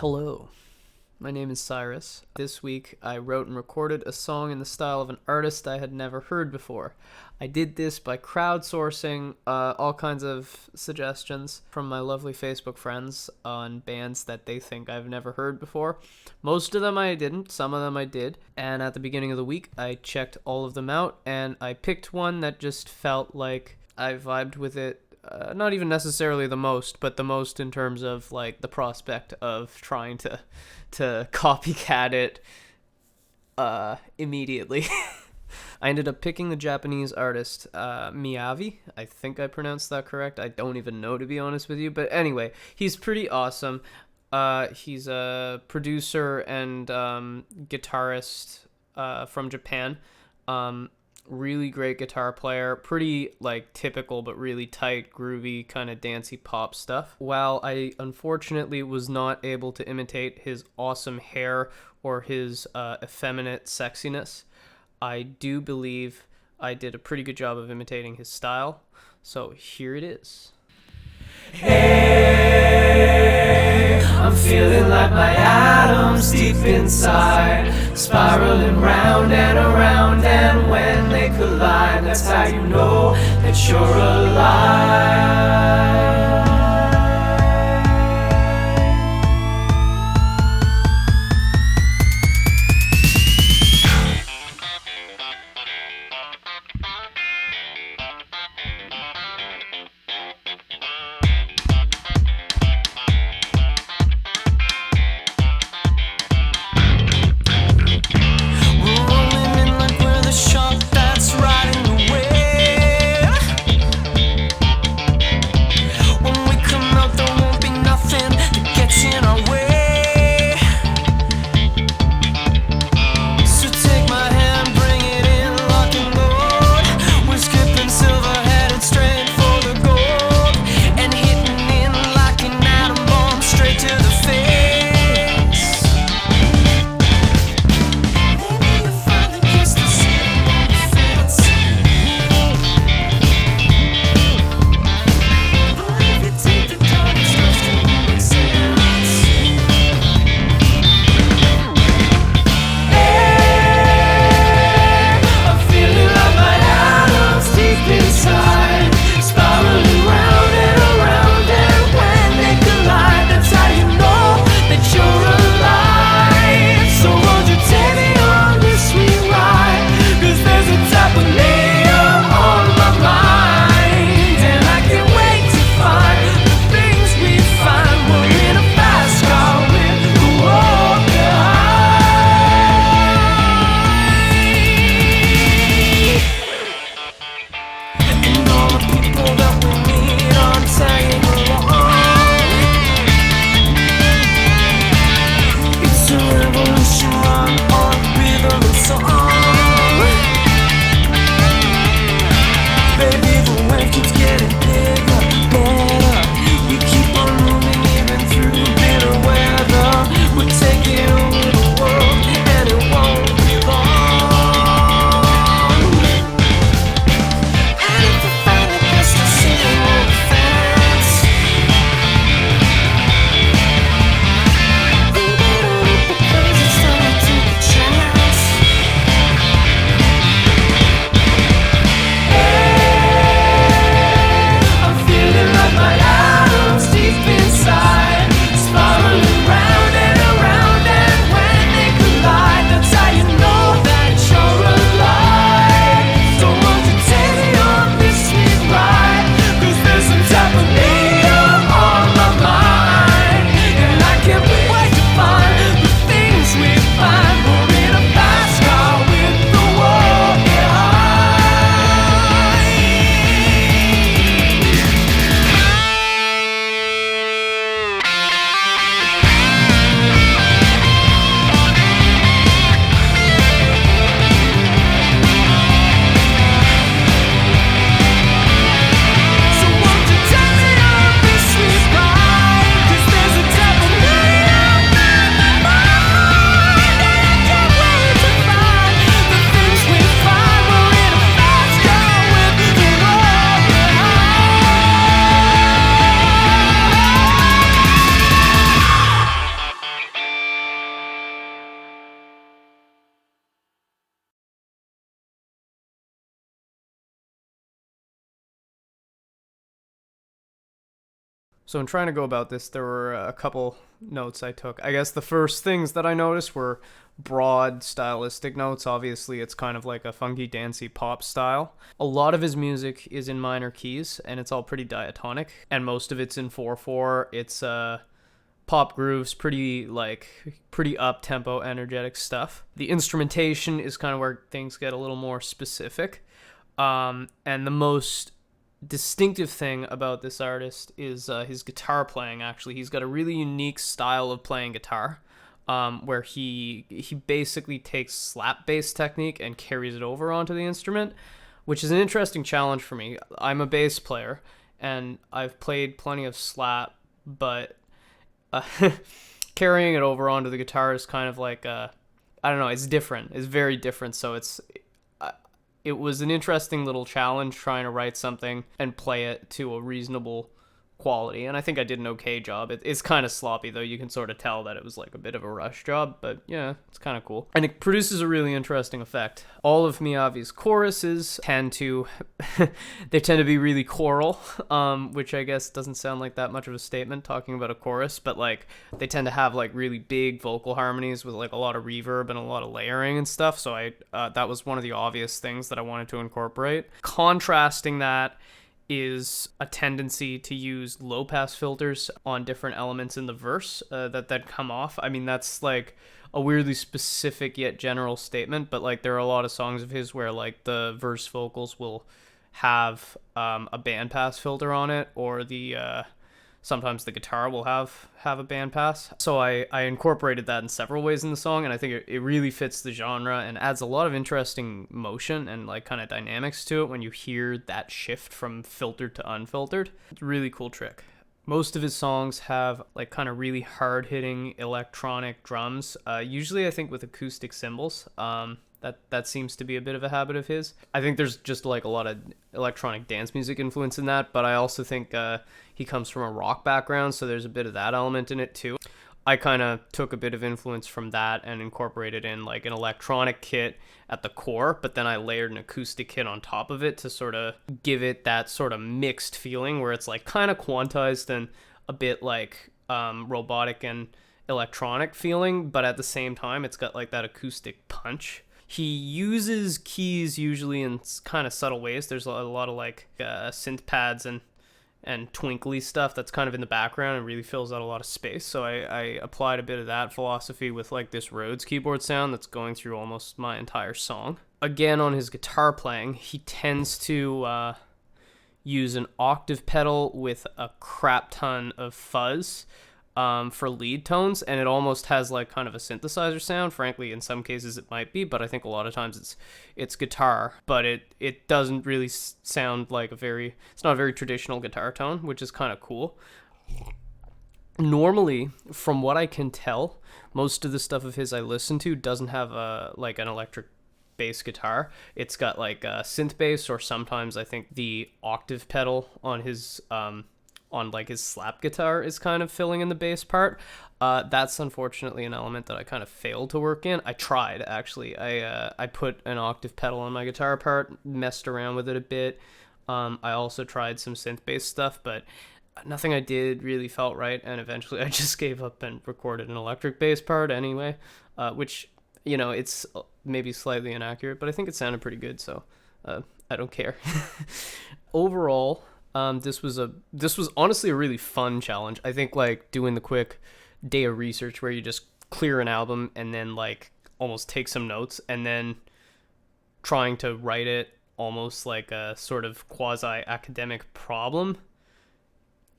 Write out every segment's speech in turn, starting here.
Hello, my name is Cyrus. This week I wrote and recorded a song in the style of an artist I had never heard before. I did this by crowdsourcing all kinds of suggestions from my lovely Facebook friends on bands that they think I've never heard before. Most of them I didn't, some of them I did. And at the beginning of the week I checked all of them out and I picked one that just felt like I vibed with it. Not even necessarily the most, but the most in terms of like the prospect of trying to copycat it immediately. I ended up picking the Japanese artist MIYAVI. I think I pronounced that correct. I don't even know, to be honest with you. But anyway, he's pretty awesome. He's a producer and guitarist from Japan. Really great guitar player, pretty like typical but really tight, groovy, kind of dancey pop stuff. While I unfortunately was not able to imitate his awesome hair or his effeminate sexiness, I do believe I did a pretty good job of imitating his style. So here it is. Hey, I'm feeling like my atoms deep inside, spiraling round and around, and when they collide, that's how you know that you're alive. When we So in trying to go about this, there were a couple notes I took. I guess the first things that I noticed were broad stylistic notes. Obviously, it's kind of like a funky, dancey pop style. A lot of his music is in minor keys, and it's all pretty diatonic, and most of it's in 4/4. It's pop grooves, pretty up tempo, energetic stuff. The instrumentation is kind of where things get a little more specific. And the most distinctive thing about this artist is his guitar playing. Actually, he's got a really unique style of playing guitar, where he basically takes slap bass technique and carries it over onto the instrument, which is an interesting challenge for me. I'm a bass player, and I've played plenty of slap, but carrying it over onto the guitar is kind of like I don't know. It's different. It's very different. So it was an interesting little challenge trying to write something and play it to a reasonable quality, and I think I did an okay job. It's kind of sloppy, though. You can sort of tell that it was like a bit of a rush job, but yeah, it's kind of cool. And it produces a really interesting effect. All of MIYAVI's choruses tend to be really choral, which I guess doesn't sound like that much of a statement talking about a chorus, but like they tend to have like really big vocal harmonies with like a lot of reverb and a lot of layering and stuff. So that was one of the obvious things that I wanted to incorporate. Contrasting that is a tendency to use low pass filters on different elements in the verse that come off. I mean, that's like a weirdly specific yet general statement, but like there are a lot of songs of his where like the verse vocals will have a band pass filter on it, or sometimes the guitar will have a band pass. So I incorporated that in several ways in the song, and I think it really fits the genre and adds a lot of interesting motion and like kind of dynamics to it when you hear that shift from filtered to unfiltered. It's a really cool trick. Most of his songs have like kind of really hard-hitting electronic drums, usually I think with acoustic cymbals. That seems to be a bit of a habit of his. I think there's just like a lot of electronic dance music influence in that, but I also think he comes from a rock background, so there's a bit of that element in it too. I kind of took a bit of influence from that and incorporated in like an electronic kit at the core, but then I layered an acoustic kit on top of it to sort of give it that sort of mixed feeling where it's like kind of quantized and a bit like robotic and electronic feeling, but at the same time it's got like that acoustic punch. He uses keys usually in kind of subtle ways. There's a lot of like synth pads and twinkly stuff that's kind of in the background and really fills out a lot of space. So I applied a bit of that philosophy with like this Rhodes keyboard sound that's going through almost my entire song. Again, on his guitar playing, he tends to use an octave pedal with a crap ton of fuzz for lead tones, and it almost has like kind of a synthesizer sound. Frankly, in some cases it might be, but I think a lot of times it's guitar, but it doesn't really sound like it's not a very traditional guitar tone, which is kind of cool. Normally, from what I can tell, most of the stuff of his I listen to doesn't have like an electric bass guitar. It's got like a synth bass, or sometimes I think the octave pedal on his on like his slap guitar is kind of filling in the bass part. That's unfortunately an element that I kind of failed to work in. I tried, actually. I put an octave pedal on my guitar part, messed around with it a bit. I also tried some synth bass stuff, but nothing I did really felt right, and eventually I just gave up and recorded an electric bass part anyway, which, you know, it's maybe slightly inaccurate, but I think it sounded pretty good, so I don't care. Overall, this was honestly a really fun challenge. I think like doing the quick day of research where you just clear an album and then like almost take some notes and then trying to write it almost like a sort of quasi-academic problem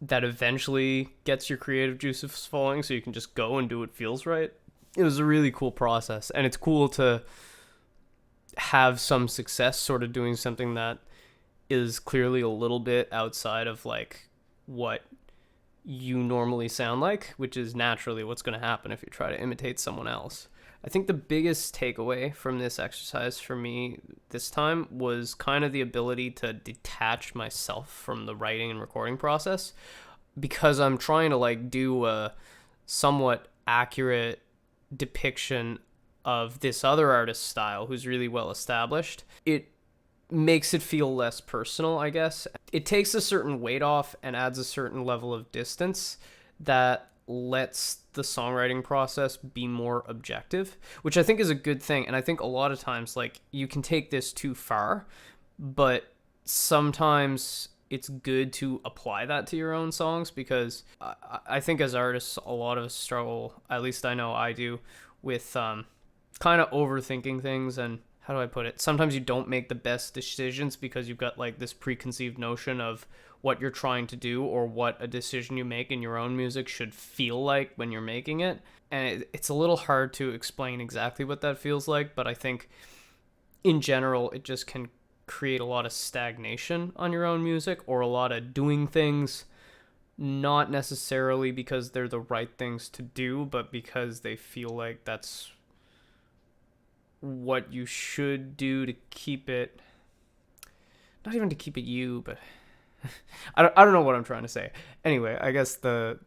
that eventually gets your creative juices flowing so you can just go and do what feels right. It was a really cool process, and it's cool to have some success sort of doing something that is clearly a little bit outside of like what you normally sound like, which is naturally what's going to happen if you try to imitate someone else. I think the biggest takeaway from this exercise for me this time was kind of the ability to detach myself from the writing and recording process, because I'm trying to like do a somewhat accurate depiction of this other artist's style who's really well established. It makes it feel less personal, I guess. It takes a certain weight off and adds a certain level of distance that lets the songwriting process be more objective, which I think is a good thing. And I think a lot of times, like, you can take this too far, but sometimes it's good to apply that to your own songs because I think as artists, a lot of us struggle, at least I know I do, with kind of overthinking things. And how do I put it? Sometimes you don't make the best decisions because you've got like this preconceived notion of what you're trying to do or what a decision you make in your own music should feel like when you're making it. And it's a little hard to explain exactly what that feels like, but I think in general, it just can create a lot of stagnation on your own music or a lot of doing things not necessarily because they're the right things to do, but because they feel like that's what you should do to keep it, not even to keep it you, but I don't know what I'm trying to say. Anyway, I guess the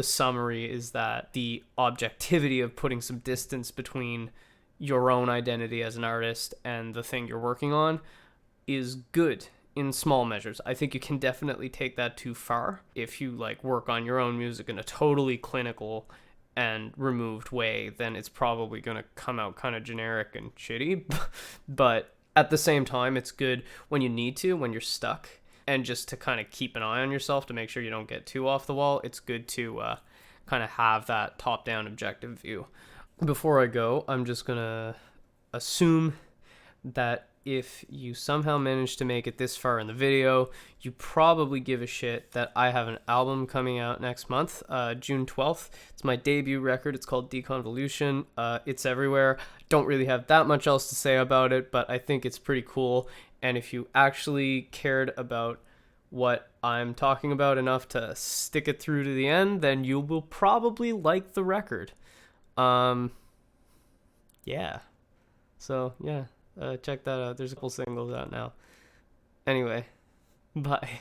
summary is that the objectivity of putting some distance between your own identity as an artist and the thing you're working on is good in small measures. I think you can definitely take that too far if you like work on your own music in a totally clinical and removed way, then it's probably going to come out kind of generic and shitty. But at the same time, it's good when you need to, when you're stuck, and just to kind of keep an eye on yourself to make sure you don't get too off the wall. It's good to kind of have that top-down objective view. Before I go, I'm just going to assume that if you somehow manage to make it this far in the video, you probably give a shit that I have an album coming out next month, June 12th. It's my debut record. It's called Deconvolution. It's everywhere. Don't really have that much else to say about it, but I think it's pretty cool. And if you actually cared about what I'm talking about enough to stick it through to the end, then you will probably like the record. Yeah. So, yeah. Check that out. There's a couple singles out now. Anyway, bye.